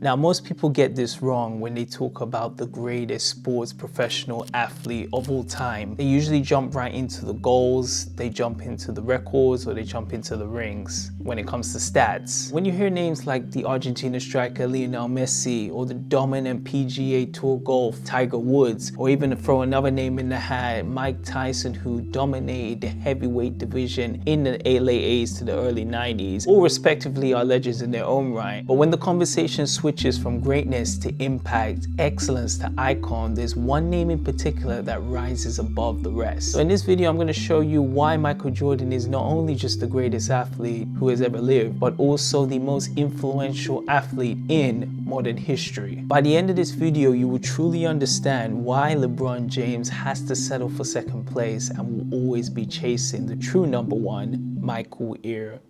Now, most people get this wrong when they talk about the greatest sports professional athlete of all time. They usually jump right into the goals, they jump into the records, or they jump into the rings when it comes to stats. When you hear names like the Argentina striker Lionel Messi, or the dominant PGA Tour golf Tiger Woods, or even to throw another name in the hat, Mike Tyson, who dominated the heavyweight division in the late 80s to the early 90s, all respectively are legends in their own right. But when the conversation switches from greatness to impact, excellence to icon, there's one name in particular that rises above the rest. So in this video, I'm going to show you why Michael Jordan is not only just the greatest athlete who has ever lived, but also the most influential athlete in modern history. By the end of this video, you will truly understand why LeBron James has to settle for second place and will always be chasing the true number one, Michael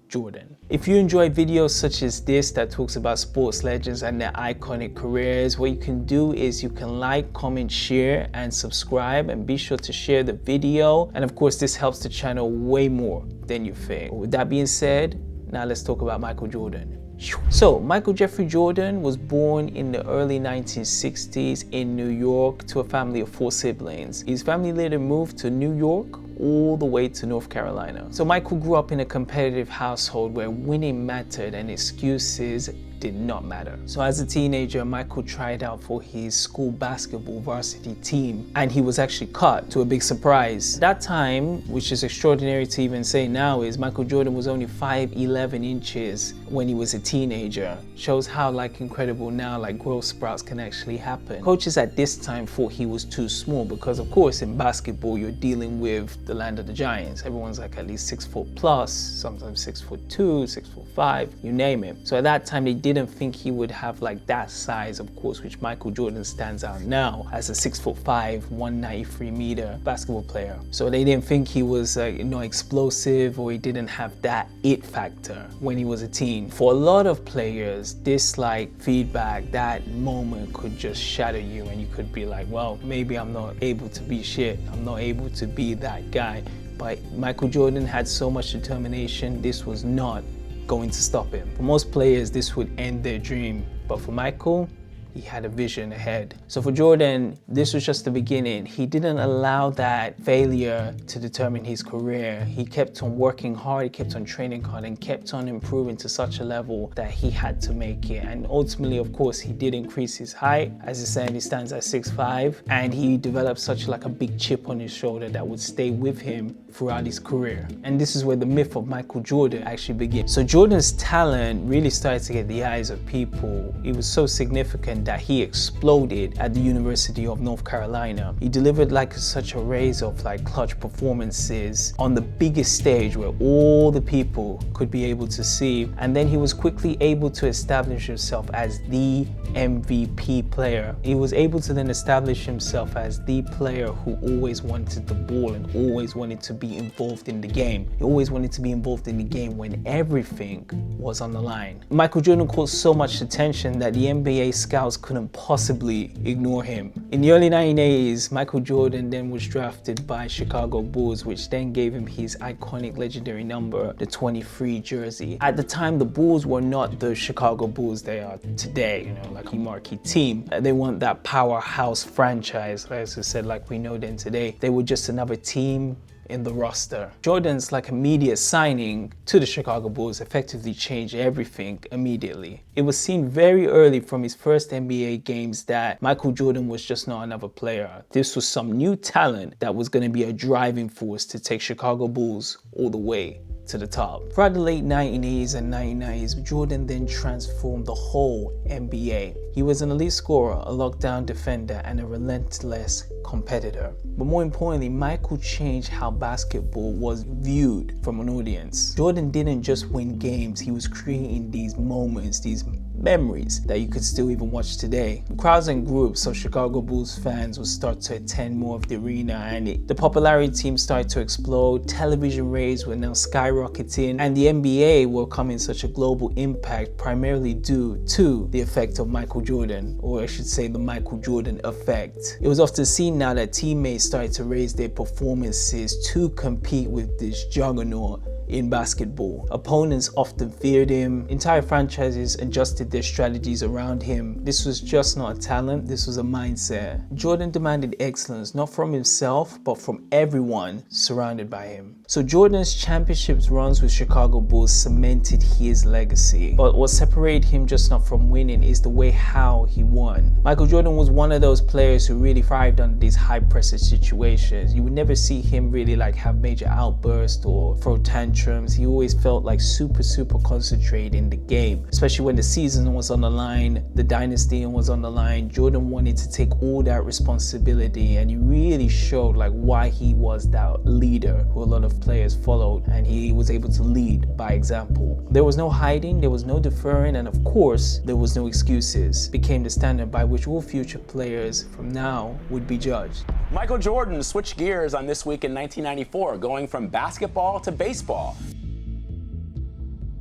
Jordan. If you enjoy videos such as this that talks about sports legends and their iconic careers, what you can do is you can like, comment, share, and subscribe, and be sure to share the video. And of course, this helps the channel way more than you think. With that being said, now let's talk about Michael Jordan. So, Michael Jeffrey Jordan was born in the early 1960s in New York to a family of 4 siblings. His family later moved to New York all the way to North Carolina. So Michael grew up in a competitive household where winning mattered and excuses did not matter. So as a teenager, Michael tried out for his school basketball varsity team, and he was actually cut, to a big surprise. At that time, which is extraordinary to even say now, is Michael Jordan was only 5'11" inches when he was a teenager. Shows how incredible now growth sprouts can actually happen. Coaches at this time thought he was too small because of course in basketball you're dealing with the land of the giants. Everyone's at least 6 foot plus, sometimes 6'2", 6'5", you name it. So at that time they didn't think he would have that size, of course, which Michael Jordan stands out now as a 6'5", 193 basketball player. So they didn't think he was explosive, or he didn't have that it factor when he was a teen. For a lot of players, this feedback, that moment could just shatter you, and you could be like, well, maybe I'm not able to be shit. I'm not able to be that guy. But Michael Jordan had so much determination, this was not going to stop him. For most players, this would end their dream. But for Michael, he had a vision ahead. So for Jordan, this was just the beginning. He didn't allow that failure to determine his career. He kept on working hard, he kept on training hard, and kept on improving to such a level that he had to make it. And ultimately, of course, he did increase his height. As I said, he stands at 6'5", and he developed such a big chip on his shoulder that would stay with him throughout his career. And this is where the myth of Michael Jordan actually begins. So Jordan's talent really started to get the eyes of people. It was so significant that he exploded at the University of North Carolina. He delivered such a race of clutch performances on the biggest stage where all the people could be able to see. And then he was quickly able to establish himself as the MVP player. He was able to then establish himself as the player who always wanted the ball and always wanted to be involved in the game. He always wanted to be involved in the game when everything was on the line. Michael Jordan caught so much attention that the NBA scouts couldn't possibly ignore him. In the early 1980s, Michael Jordan then was drafted by Chicago Bulls, which then gave him his iconic legendary number, the 23 jersey. At the time, the Bulls were not the Chicago Bulls they are today, a marquee team. They weren't that powerhouse franchise, as I said, we know them today. They were just another team in the roster. Jordan's immediate signing to the Chicago Bulls effectively changed everything immediately. It was seen very early from his first NBA games that Michael Jordan was just not another player. This was some new talent that was going to be a driving force to take Chicago Bulls all the way to the top. Throughout the late 1980s and 1990s, Jordan then transformed the whole NBA. He was an elite scorer, a lockdown defender, and a relentless competitor. But more importantly, Michael changed how basketball was viewed from an audience. Jordan didn't just win games, he was creating these moments, these memories that you could still even watch today. Crowds and groups of Chicago Bulls fans would start to attend more of the arena, and the popularity team started to explode. Television rates were now skyrocketing, and the NBA welcoming such a global impact primarily due to the effect of Michael Jordan, or I should say the Michael Jordan effect. It was often seen now that teammates started to raise their performances to compete with this juggernaut in basketball. Opponents often feared him. Entire franchises adjusted their strategies around him. This was just not a talent, this was a mindset. Jordan demanded excellence, not from himself, but from everyone surrounded by him. So Jordan's championships runs with Chicago Bulls cemented his legacy. But what separated him just not from winning is the way how he won. Michael Jordan was one of those players who really thrived under these high pressure situations. You would never see him really like have major outbursts or throw tantrums. He always felt like super concentrated in the game, especially when the season was on the line, the dynasty was on the line. Jordan wanted to take all that responsibility, and he really showed like why he was that leader who a lot of players followed, and he was able to lead by example. There was no hiding, there was no deferring, and of course there was no excuses. It became the standard by which all future players from now would be judged. Michael Jordan switched gears on This Week in 1994, going from basketball to baseball.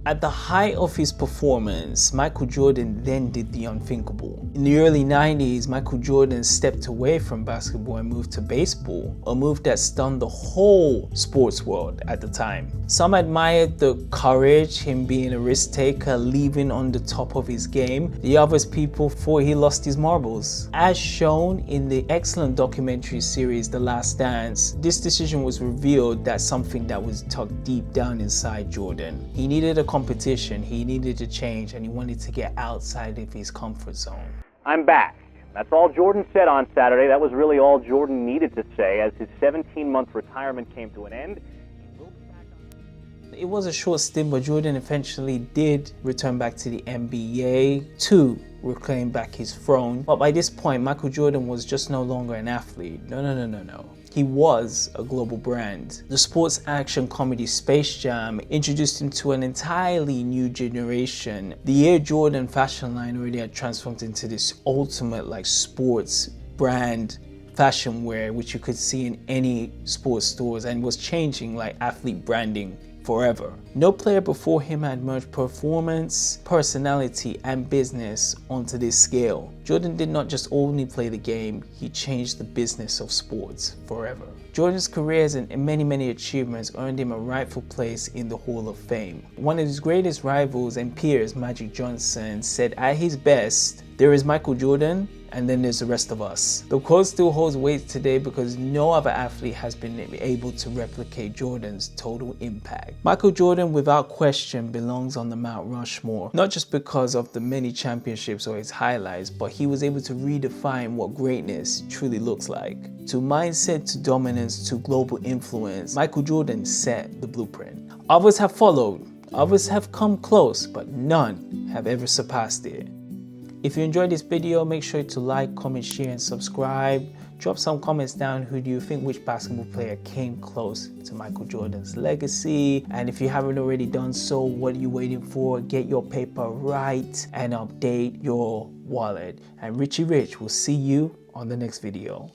At the height of his performance, Michael Jordan then did the unthinkable. In the early 90s, Michael Jordan stepped away from basketball and moved to baseball, a move that stunned the whole sports world at the time. Some admired the courage, him being a risk taker, leaving on the top of his game. The others people thought he lost his marbles. As shown in the excellent documentary series The Last Dance, this decision was revealed that something that was tucked deep down inside Jordan. He needed a competition, he needed to change, and he wanted to get outside of his comfort zone. I'm back. That's all Jordan said on Saturday. That was really all Jordan needed to say as his 17-month retirement came to an end. It was a short stint, but Jordan eventually did return back to the NBA to reclaim back his throne. But by this point, Michael Jordan was just no longer an athlete. No. He was a global brand. The sports action comedy Space Jam introduced him to an entirely new generation. The Air Jordan fashion line already had transformed into this ultimate like sports brand fashion wear, which you could see in any sports stores, and was changing like athlete branding forever. No player before him had merged performance, personality, and business onto this scale. Jordan did not just only play the game, he changed the business of sports forever. Jordan's careers and many achievements earned him a rightful place in the Hall of Fame. One of his greatest rivals and peers, Magic Johnson, said at his best, "There is Michael Jordan, and then there's the rest of us." The quote still holds weight today because no other athlete has been able to replicate Jordan's total impact. Michael Jordan, without question, belongs on the Mount Rushmore, not just because of the many championships or his highlights, but he was able to redefine what greatness truly looks like. To mindset, to dominance, to global influence, Michael Jordan set the blueprint. Others have followed, others have come close, but none have ever surpassed it. If you enjoyed this video, make sure to like, comment, share, and subscribe. Drop some comments down. Who do you think, which basketball player came close to Michael Jordan's legacy? And if you haven't already done so, what are you waiting for? Get your paper right and update your wallet. And Richie Rich will see you on the next video.